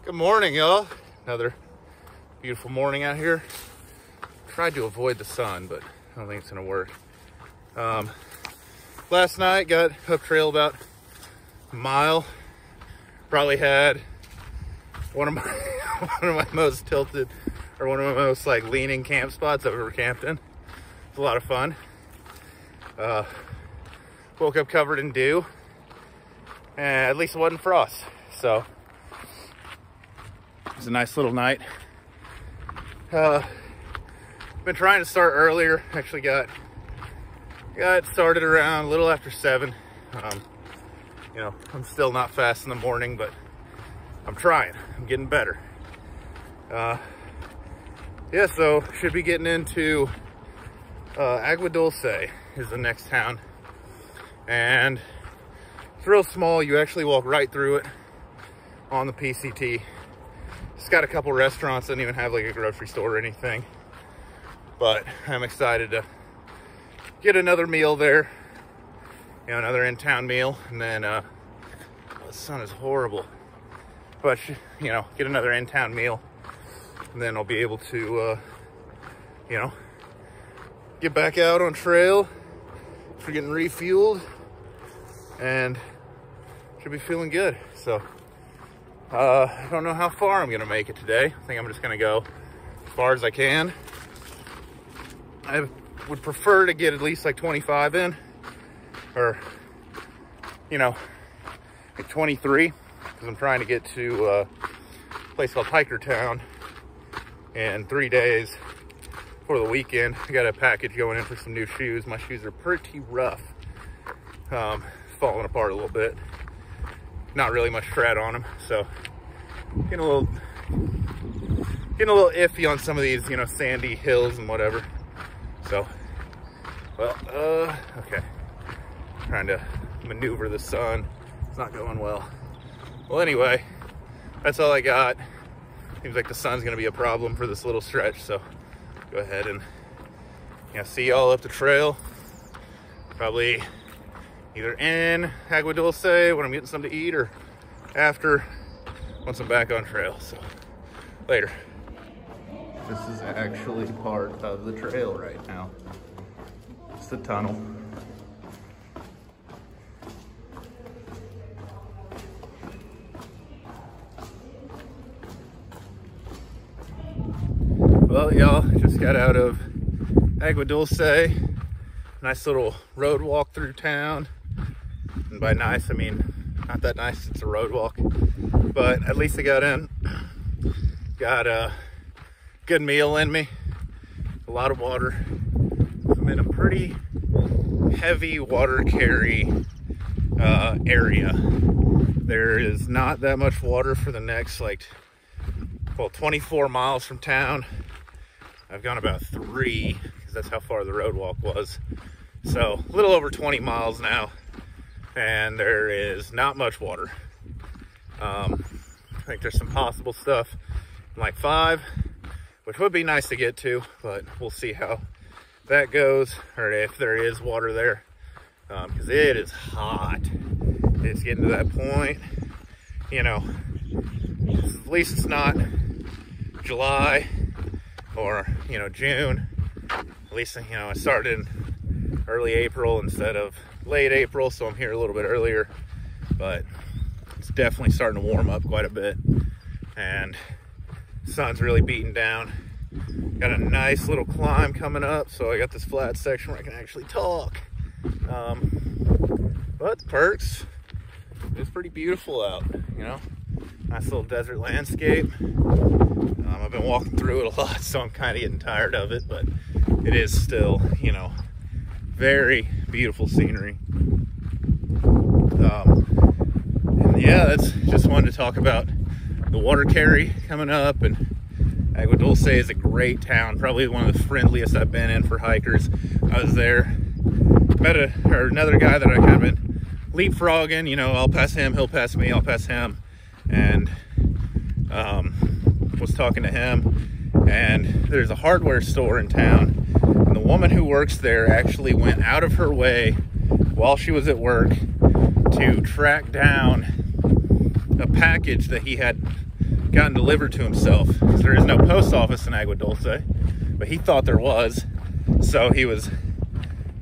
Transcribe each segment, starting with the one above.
Good morning, y'all. Another beautiful morning out here. Tried to avoid the sun, but I don't think it's gonna work. Last night got up trail about a mile. Probably had one of my most tilted, or one of my most like leaning camp spots I've ever camped in. It's a lot of fun. Woke up covered in dew, and at least it wasn't frost, so it was a nice little night. Been trying to start earlier. Actually got started around a little after 7. You know, I'm still not fast in the morning, but I'm trying. I'm getting better. Yeah, so should be getting into Agua Dulce is the next town, and it's real small. You actually walk right through it on the PCT. It's got a couple restaurants, doesn't even have like a grocery store or anything, but I'm excited to get another meal there, you know, another in-town meal, and then the sun is horrible, but you know, get another in-town meal, and then I'll be able to you know, get back out on trail for getting refueled, and should be feeling good. So I don't know how far I'm gonna make it today. I think I'm just gonna go as far as I can. I would prefer to get at least like 25 in, or you know, like 23, because I'm trying to get to a place called Hikertown in 3 days for the weekend. I got a package going in for some new shoes. My shoes are pretty rough, falling apart a little bit. Not really much tread on them, so getting a little iffy on some of these, you know, sandy hills and whatever. So, well, okay, trying to maneuver the sun. It's not going well. Well, anyway, that's all I got. Seems like the sun's gonna be a problem for this little stretch, so go ahead and, you know, see y'all up the trail. Probably either in Agua Dulce when I'm getting something to eat, or after once I'm back on trail. So later. This is actually part of the trail right now. It's the tunnel. Well, y'all, just got out of Agua Dulce. Nice little road walk through town. And by nice, I mean not that nice. It's a road walk, but at least I got in. Got a good meal in me. A lot of water. I'm in a pretty heavy water carry area. There is not that much water for the next, like, well, 24 miles from town. I've gone about 3, because that's how far the road walk was. So a little over 20 miles now, and there is not much water. I think there's some possible stuff in like 5, which would be nice to get to, but we'll see how that goes, or if there is water there, because it is hot. It's getting to that point, you know, at least it's not July or, you know, June. At least, you know, I started in early April instead of late April, so I'm here a little bit earlier, but it's definitely starting to warm up quite a bit, and the sun's really beating down. Got a nice little climb coming up, so I got this flat section where I can actually talk. But the perks, it's pretty beautiful out, you know, nice little desert landscape. I've been walking through it a lot, so I'm kind of getting tired of it, but it is still, you know, very beautiful scenery. And yeah, that's just wanted to talk about the water carry coming up. And Agua Dulce is a great town, probably one of the friendliest I've been in for hikers. I was there, met another guy that I kind of been leapfrogging, you know, I'll pass him, he'll pass me, I'll pass him, and was talking to him, and there's a hardware store in town, and the woman who works there actually went out of her way while she was at work to track down a package that he had gotten delivered to himself. There is no post office in Agua Dulce, but he thought there was. So he was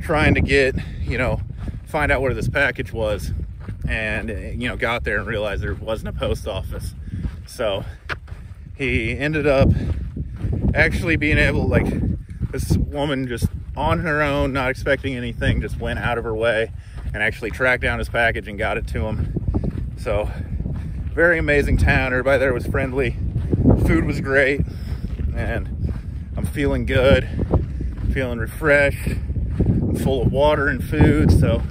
trying to get, you know, find out where this package was, and, you know, got there and realized there wasn't a post office. So he ended up actually being able, like, this woman just on her own, not expecting anything, just went out of her way and actually tracked down his package and got it to him. So very amazing town. Everybody there was friendly. Food was great, and I'm feeling good, feeling refreshed. I'm full of water and food, so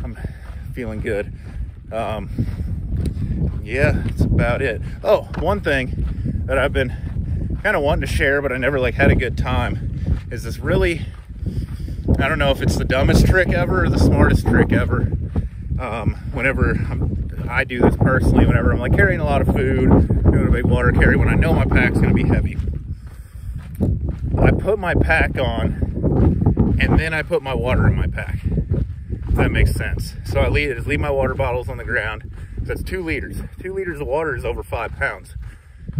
I'm feeling good. Yeah, that's about it. Oh, one thing that I've been kind of wanting to share, but I never like had a good time, is this really, I don't know if it's the dumbest trick ever or the smartest trick ever. Whenever I do this personally, whenever I'm like carrying a lot of food, doing a big water carry, when I know my pack's gonna be heavy, I put my pack on and then I put my water in my pack, if that makes sense. So I just leave my water bottles on the ground. So that's 2 liters. 2 liters of water is over 5 pounds.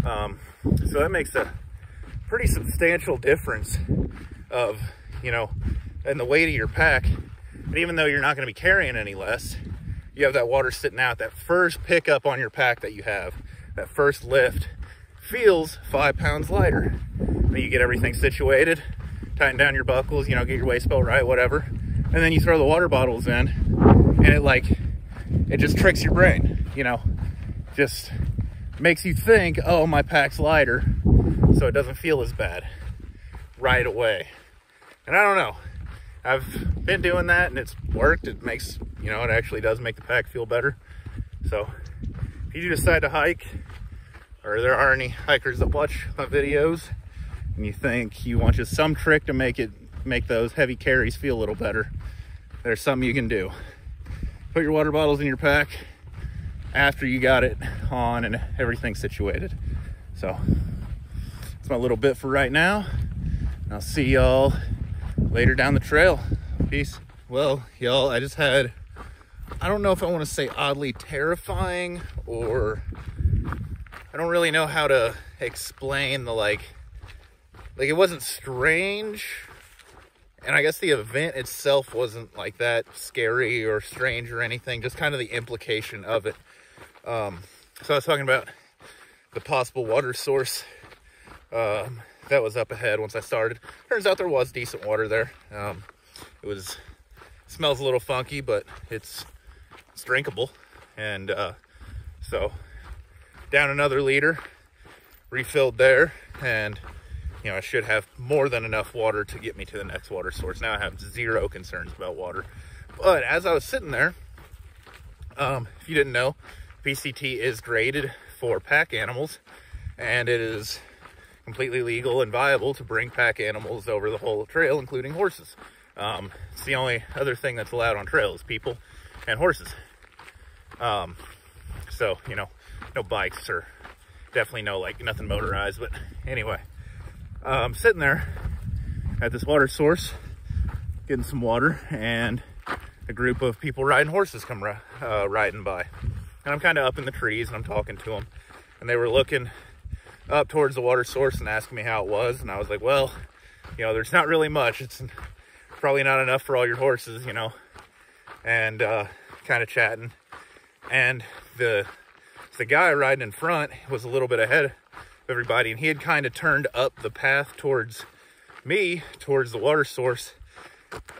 So that makes a pretty substantial difference of, you know, in the weight of your pack. And even though you're not going to be carrying any less, you have that water sitting out. That first pickup on your pack that you have, that first lift, feels 5 pounds lighter. Then you get everything situated, tighten down your buckles, you know, get your waist belt right, whatever. And then you throw the water bottles in, and it just tricks your brain, you know, just makes you think, oh, my pack's lighter, so it doesn't feel as bad right away. And I don't know, I've been doing that and it's worked. It makes, you know, it actually does make the pack feel better. So if you decide to hike, or there are any hikers that watch my videos and you think you want just some trick to make those heavy carries feel a little better, there's something you can do. Put your water bottles in your pack after you got it on and everything's situated. So that's my little bit for right now. I'll see y'all later down the trail. Peace. Well, y'all, I just had, I don't know if I want to say oddly terrifying, or I don't really know how to explain the like it wasn't strange, and I guess the event itself wasn't like that scary or strange or anything, just kind of the implication of it. So I was talking about the possible water source that was up ahead once I started. Turns out there was decent water there. It smells a little funky, but it's drinkable. And so down another liter, refilled there, and you know, I should have more than enough water to get me to the next water source. Now I have zero concerns about water. But as I was sitting there, if you didn't know, PCT is graded for pack animals, and it is completely legal and viable to bring pack animals over the whole trail, including horses. It's the only other thing that's allowed on trail is people and horses. So, you know, no bikes, or definitely no, like, nothing motorized. But anyway, I'm sitting there at this water source, getting some water, and a group of people riding horses come riding by. And I'm kind of up in the trees, and I'm talking to them. And they were looking up towards the water source and asking me how it was. And I was like, well, you know, there's not really much. It's probably not enough for all your horses, you know. And kind of chatting. And the guy riding in front was a little bit ahead of everybody, and he had kind of turned up the path towards me, towards the water source.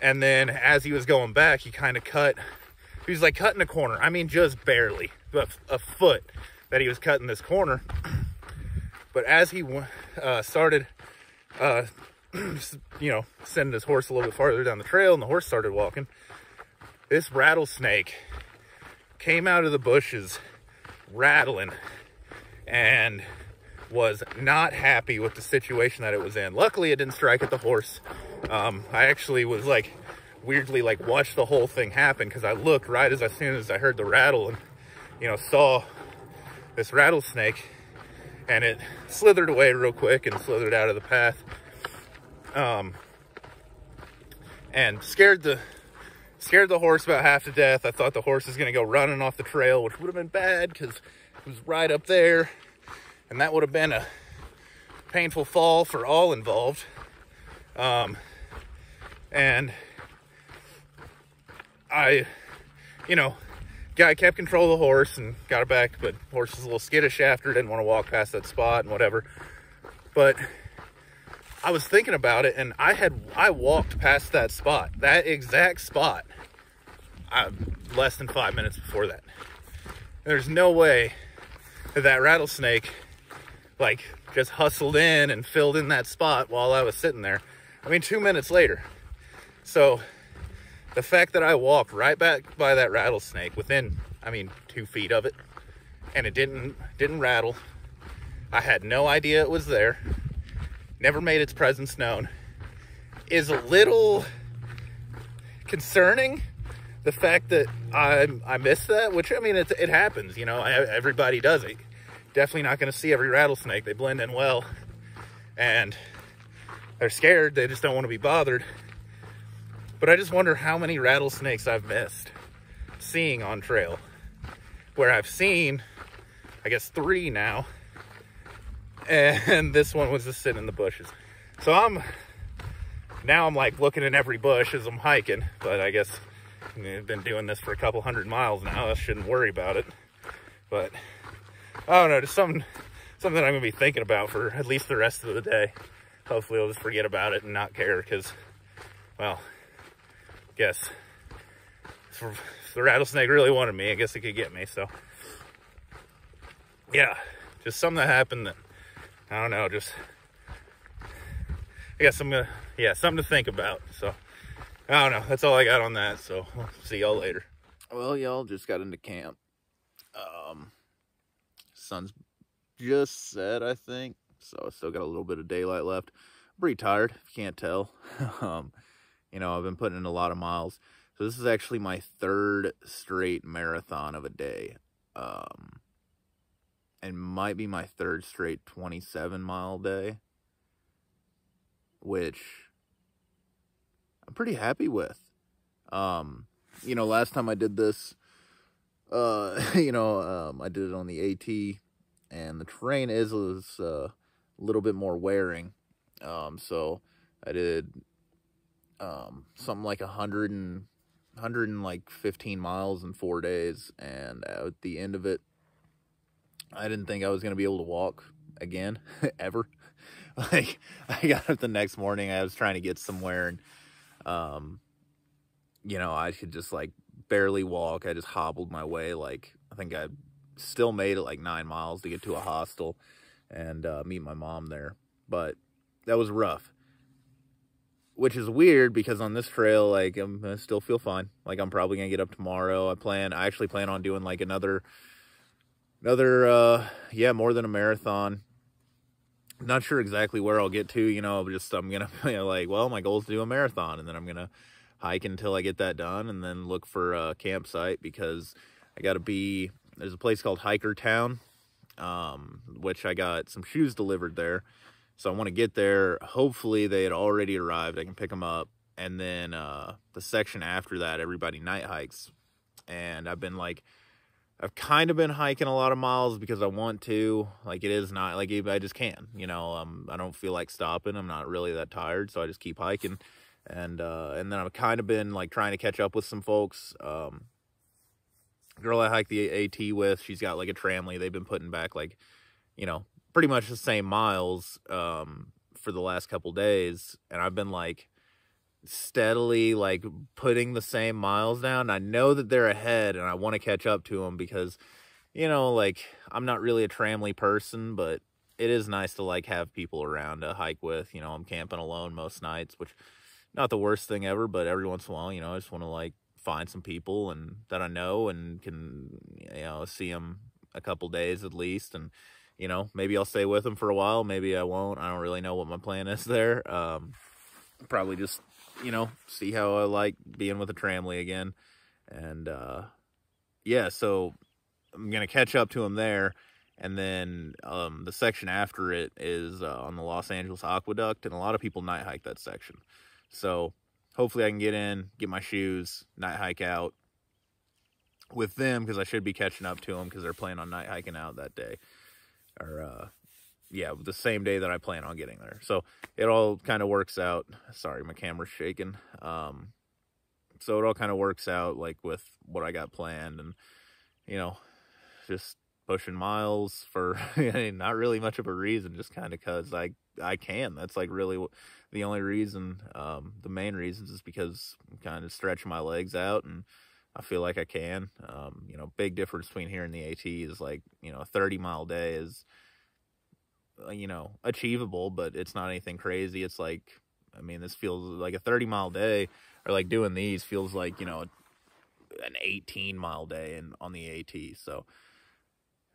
And then as he was going back, he kind of he was like cutting a corner. I mean, just barely, but a foot that he was cutting this corner. But as he started, you know, sending his horse a little bit farther down the trail, and the horse started walking, this rattlesnake came out of the bushes rattling and was not happy with the situation that it was in. Luckily, it didn't strike at the horse. I actually was like weirdly like watched the whole thing happen, because I looked right as soon as I heard the rattle, and you know, saw this rattlesnake, and it slithered away real quick and slithered out of the path, and scared the horse about half to death. I thought the horse was going to go running off the trail, which would have been bad because it was right up there. and that would have been a painful fall for all involved. And I, guy kept control of the horse and got her back, but the horse was a little skittish after, didn't want to walk past that spot and whatever. But I was thinking about it, and I walked past that spot, that exact spot, less than 5 minutes before that. There's no way that rattlesnake, like, just hustled in and filled in that spot while I was sitting there. I mean, 2 minutes later. So the fact that I walked right back by that rattlesnake within, 2 feet of it, and it didn't rattle. I had no idea it was there. Never made its presence known. Is a little concerning. The fact that I missed that, which, it happens, everybody does it. Definitely not going to see every rattlesnake. They blend in well, and they're scared. They just don't want to be bothered. But I just wonder how many rattlesnakes I've missed seeing on trail, where I've seen, I guess, 3 now, and this one was just sitting in the bushes. So I'm like looking in every bush as I'm hiking, but I guess I've been doing this for a couple 100 miles now. I shouldn't worry about it. But I don't know, just something that I'm gonna be thinking about for at least the rest of the day. Hopefully I'll just forget about it and not care, because, well, I guess if the rattlesnake really wanted me, I guess it could get me. So yeah, just something that happened that, I don't know, just, I guess something to think about. So I don't know, that's all I got on that. So I'll see y'all later. Well, y'all, just got into camp. Sun's just set, I think, so I still got a little bit of daylight left. I'm pretty tired, if you can't tell. I've been putting in a lot of miles. So this is actually my 3rd straight marathon of a day. And might be my 3rd straight 27-mile day, which I'm pretty happy with. Last time I did this, I did it on the AT, and the terrain is a little bit more wearing. So I did something like 115 miles in 4 days, and at the end of it, I didn't think I was going to be able to walk again, ever. Like, I got up the next morning, I was trying to get somewhere, and, I could just, like, barely walk. I just hobbled my way. Like, I think I still made it, like, 9 miles to get to a hostel and meet my mom there. But that was rough. Which is weird, because on this trail, like, I still feel fine. Like, I'm probably going to get up tomorrow. I actually plan on doing, like, another, more than a marathon. I'm not sure exactly where I'll get to, I'm going to, like, well, my goal is to do a marathon, and then I'm going to hike until I get that done, and then look for a campsite, because there's a place called Hiker Town, which I got some shoes delivered there. So I want to get there. Hopefully they had already arrived. I can pick them up. And then the section after that, everybody night hikes. And I've kind of been hiking a lot of miles because I want to. Like, it is not, like, I just can. I don't feel like stopping. I'm not really that tired, so I just keep hiking. And then I've kind of been, like, trying to catch up with some folks. Girl I hiked the AT with, she's got, like, a tramley. They've been putting back, like, pretty much the same miles for the last couple days, and I've been, like, steadily, like, putting the same miles down. I know that they're ahead, and I want to catch up to them, because, like, I'm not really a tramley person, but it is nice to, like, have people around to hike with. I'm camping alone most nights, which, not the worst thing ever, but every once in a while, I just want to, like, find some people and that I know and can, see them a couple days at least, and maybe I'll stay with them for a while, maybe I won't. I don't really know what my plan is there. Probably just, see how I like being with a tramley again. And, yeah, so I'm going to catch up to them there. And then the section after it is on the Los Angeles Aqueduct, and a lot of people night hike that section. So hopefully I can get in, get my shoes, night hike out with them, because I should be catching up to them, because they're planning on night hiking out that day. Or yeah, the same day that I plan on getting there. So it all kind of works out. Sorry, my camera's shaking. So it all kind of works out like with what I got planned, and, you know, just pushing miles for not really much of a reason, just kind of because I can. That's like really the only reason. The main reasons is because I'm kind of stretching my legs out, and I feel like I can. You know, big difference between here and the AT is like, you know, a 30-mile day is, you know, achievable, but it's not anything crazy. It's like, I mean, this feels like a 30-mile day, or like doing these feels like, you know, an 18-mile day on the AT. So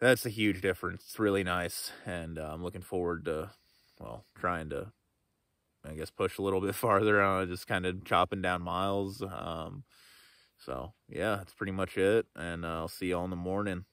that's a huge difference. It's really nice, and I'm looking forward to, well, trying to, I guess, push a little bit farther on just kind of chopping down miles. So yeah, that's pretty much it, and I'll see y'all in the morning.